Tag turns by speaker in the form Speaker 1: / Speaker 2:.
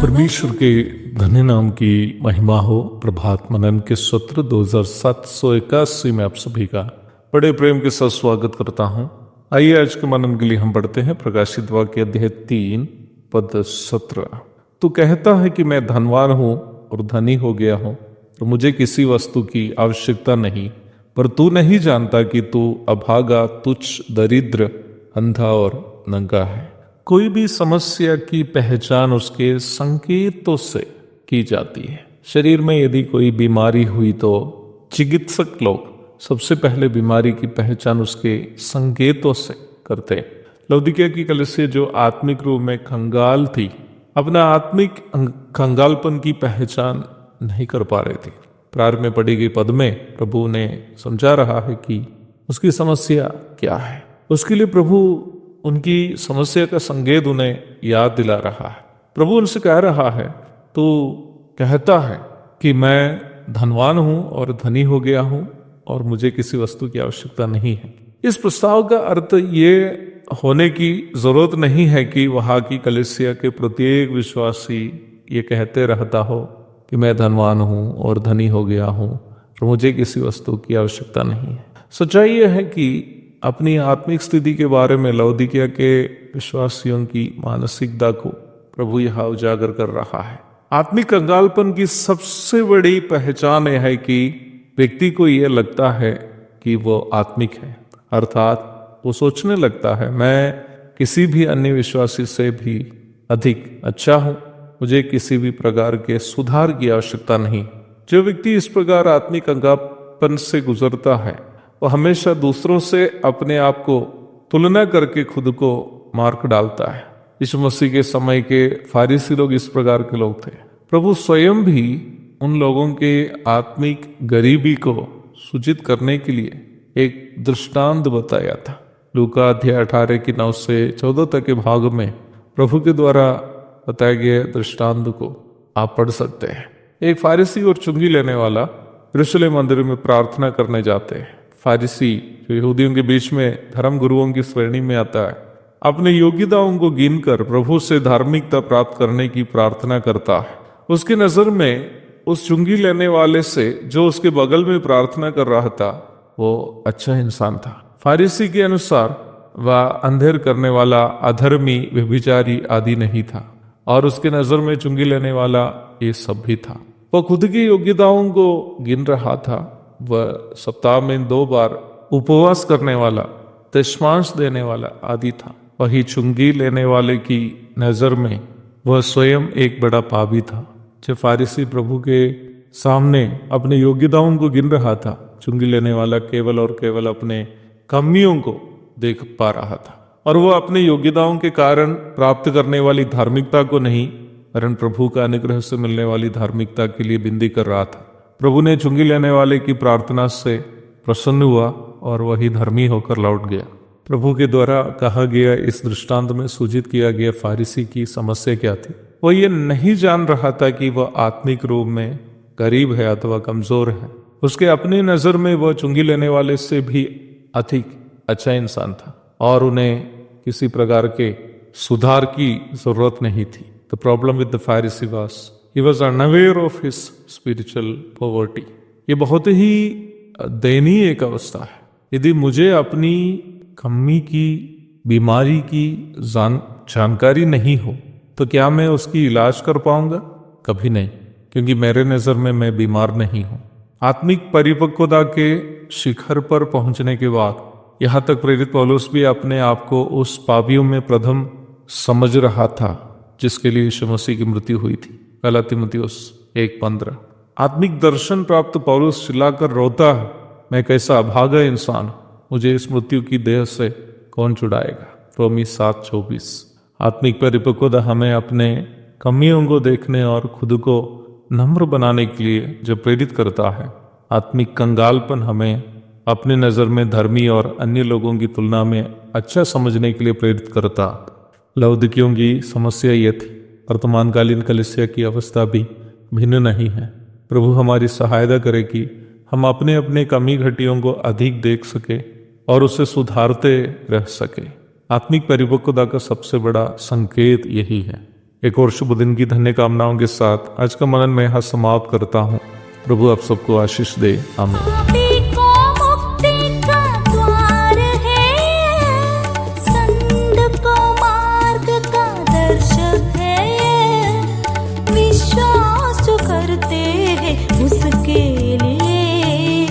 Speaker 1: परमेश्वर के धन्य नाम की महिमा हो। प्रभात मनन के सत्र 2781 में आप सभी का बड़े प्रेम के साथ स्वागत करता हूं। आइए आज के मनन के लिए हम पढ़ते हैं प्रकाशित वाक्य अध्याय 3 पद 17। तू कहता है कि मैं धनवान हूं और धनी हो गया हूं, तो मुझे किसी वस्तु की आवश्यकता नहीं, पर तू नहीं जानता कि तू अभागा, तुच्छ, दरिद्र, अंधा और नंगा है। कोई भी समस्या की पहचान उसके संकेतों से की जाती है। शरीर में यदि कोई बीमारी हुई तो चिकित्सक लोग सबसे पहले बीमारी की पहचान उसके संकेतों से करते हैं। लौदीकिया की कलीसिया जो आत्मिक रूप में कंगाल थी, अपना आत्मिक कंगालपन की पहचान नहीं कर पा रही थी। प्रारंभ में पढ़ी गई पद में प्रभु ने समझा रहा है कि उसकी समस्या क्या है। उसके लिए प्रभु उनकी समस्या का संकेत उन्हें याद दिला रहा है। प्रभु उनसे कह रहा है, तू कहता है कि मैं धनवान हूं और धनी हो गया हूं और मुझे किसी वस्तु की आवश्यकता नहीं है। इस प्रस्ताव का अर्थ ये होने की जरूरत नहीं है कि वहां की कलीसिया के प्रत्येक विश्वासी ये कहते रहता हो कि मैं धनवान हूं और धनी हो गया हूं और मुझे किसी वस्तु की आवश्यकता नहीं है। सच्चाई यह है कि अपनी आत्मिक स्थिति के बारे में लौदीकिया के विश्वासियों की मानसिकता को प्रभु यहाँ उजागर कर रहा है। आत्मिक कंगालपन की सबसे बड़ी पहचान यह है कि व्यक्ति को यह लगता है कि वो आत्मिक है, अर्थात वो सोचने लगता है मैं किसी भी अन्य विश्वासी से भी अधिक अच्छा हूं, मुझे किसी भी प्रकार के सुधार की आवश्यकता नहीं। जो व्यक्ति इस प्रकार आत्मिक कंगालपन से गुजरता है वो हमेशा दूसरों से अपने आप को तुलना करके खुद को मार्क डालता है। यीशु मसीह के समय के फारिसी लोग इस प्रकार के लोग थे। प्रभु स्वयं भी उन लोगों के आत्मिक गरीबी को सूचित करने के लिए एक दृष्टांत बताया था। लूका अध्याय 18 की 9 से 14 तक के भाग में प्रभु के द्वारा बताए गए दृष्टांत को आप पढ़ सकते हैं। एक फारिसी और चुंगी लेने वाला यरूशलेम मंदिर में प्रार्थना करने जाते हैं। फारिसी जो यहूदियों के बीच में धर्म गुरुओं की श्रेणी में आता है, अपने योग्यताओं को गिनकर प्रभु से धार्मिकता प्राप्त करने की प्रार्थना करता है। उसकी नजर में उस चुंगी लेने वाले से जो उसके बगल में प्रार्थना कर रहा था वो अच्छा इंसान था। फारिसी के अनुसार वह अंधेर करने वाला, अधर्मी, व्यभिचारी आदि नहीं था और उसके नजर में चुंगी लेने वाला ये सब भी था। वह खुद की योग्यताओं को गिन रहा था। वह सप्ताह में 2 बार उपवास करने वाला, दशमांश देने वाला आदि था। वही चुंगी लेने वाले की नजर में वह स्वयं एक बड़ा पापी था। जब फारिसी प्रभु के सामने अपने योग्यताओं को गिन रहा था, चुंगी लेने वाला केवल और केवल अपने कमियों को देख पा रहा था और वह अपने योग्यताओं के कारण प्राप्त करने वाली धार्मिकता को नहीं, वरन प्रभु का अनुग्रह से मिलने वाली धार्मिकता के लिए विनती कर रहा था। प्रभु ने चुंगी लेने वाले की प्रार्थना से प्रसन्न हुआ और वही धर्मी होकर लौट गया। प्रभु के द्वारा कहा गया इस दृष्टांत में सूचित किया गया फारिसी की समस्या क्या थी? वह ये नहीं जान रहा था कि वह आत्मिक रूप में गरीब है अथवा कमजोर है। उसके अपनी नजर में वह चुंगी लेने वाले से भी अधिक अच्छा इंसान था और उन्हें किसी प्रकार के सुधार की जरूरत नहीं थी। The problem with the Pharisee was he was unaware of his spiritual poverty। ये बहुत ही दयनीय एक अवस्था है। यदि मुझे अपनी कमी की, बीमारी की जानकारी नहीं हो तो क्या मैं उसकी इलाज कर पाऊंगा? कभी नहीं, क्योंकि मेरे नजर में मैं बीमार नहीं हूं। आत्मिक परिपक्वता के शिखर पर पहुंचने के बाद यहाँ तक प्रेरित पौलुस भी अपने आप को उस पापियों में प्रथम समझ रहा था जिसके लिए यीशु मसीह की मृत्यु हुई थी। पहला तीमुथियुस 1:15। आत्मिक दर्शन प्राप्त पौलुस चिल्लाकर रोता है, मैं कैसा अभागा इंसान हूं, मुझे इस मृत्यु की देह से कौन छुड़ाएगा। रोमी 7:24। आत्मिक परिपक्वता हमें अपने कमियों को देखने और खुद को नम्र बनाने के लिए जो प्रेरित करता है। आत्मिक कंगालपन हमें अपने नज़र में धर्मी और अन्य लोगों की तुलना में अच्छा समझने के लिए प्रेरित करता। लौदिकियों की समस्या ये थी, वर्तमानकालीन कलीसिया की अवस्था भी भिन्न नहीं है। प्रभु हमारी सहायता करे कि हम अपने अपने कमी घटियों को अधिक देख सके और उसे सुधारते रह सके। आत्मिक परिपक्वता का सबसे बड़ा संकेत यही है। एक और शुभ दिन की धन्य कामनाओं के साथ आज का मनन मैं यहाँ समाप्त करता हूँ। प्रभु आप सबको आशीष दे। आमीन।
Speaker 2: करते हैं उसके लिए